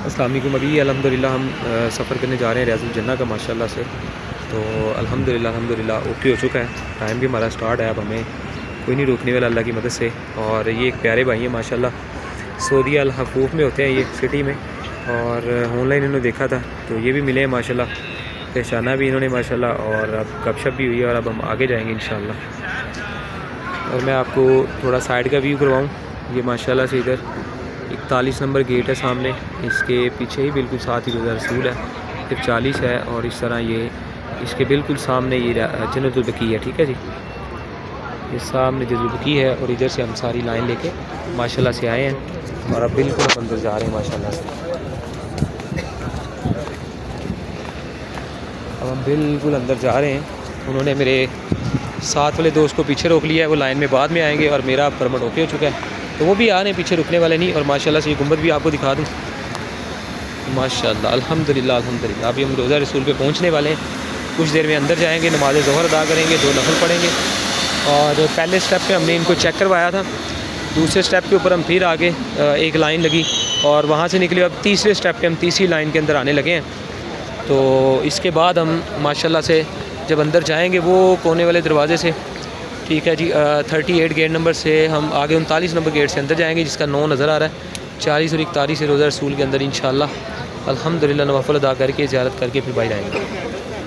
अस्सलाम वालेकुम। अभी अल्हम्दुलिल्लाह हम सफ़र करने जा रहे हैं रियाजुल जन्नह का माशाल्लाह से। तो अल्हम्दुलिल्लाह ओके हो चुका है। टाइम भी हमारा स्टार्ट है। अब हमें कोई नहीं रोकने वाला अल्लाह की मदद से। और ये एक प्यारे भाई हैं माशाल्लाह, सऊदी अल हफूफ में होते हैं ये सिटी में। और ऑनलाइन इन्होंने देखा था तो ये भी मिले हैं माशाल्लाह, पहचाना भी इन्होंने माशाल्लाह। और अब गपशप भी हुई है और अब हम आगे जाएंगे इंशाल्लाह। और मैं आपको थोड़ा साइड का व्यू करवाऊँ। ये माशाल्लाह से इधर 41 नंबर गेट है सामने, इसके पीछे ही बिल्कुल साथ ही रोज़ा रसूल है, फिर 40 है। और इस तरह ये इसके बिल्कुल सामने ये जन्नतुल बकी है। ठीक है जी, ये सामने जन्नतुल बकी है। और इधर से हम सारी लाइन लेके माशाल्लाह से आए हैं और अब बिल्कुल अंदर जा रहे हैं माशाल्लाह से। अब हम बिल्कुल अंदर जा रहे हैं। उन्होंने मेरे साथ वाले दोस्त को पीछे रोक लिया है, वो लाइन में बाद में आएंगे। और मेरा परमिट ओके हो चुका है तो वो भी आ रहे हैं, पीछे रुकने वाले नहीं। और माशाल्लाह से ये गुंबद भी आपको दिखा दूँ माशाल्लाह। अल्हम्दुलिल्लाह अभी हम रोज़ा रसूल पे पहुंचने वाले हैं। कुछ देर में अंदर जाएंगे, नमाज ज़ोहर अदा करेंगे, 2 नफल पढ़ेंगे। और पहले स्टेप पे हमने इनको चेक करवाया था, दूसरे स्टेप के ऊपर हम फिर आगे एक लाइन लगी और वहाँ से निकले। अब तीसरे स्टेप पे हम तीसरी लाइन के अंदर आने लगे हैं। तो इसके बाद हम माशाल्लाह से जब अंदर जाएंगे वो कोने वाले दरवाज़े से, ठीक है जी, 38 गेट नंबर से हम आगे 39 नंबर गेट से अंदर जाएंगे, जिसका 9 नज़र आ रहा है। 40 और 41 से रोज़ा रसूल के अंदर इंशाल्लाह अल्हम्दुलिल्लाह नवाफ़िल अदा करके ज़ियारत करके फिर बाहर आएंगे।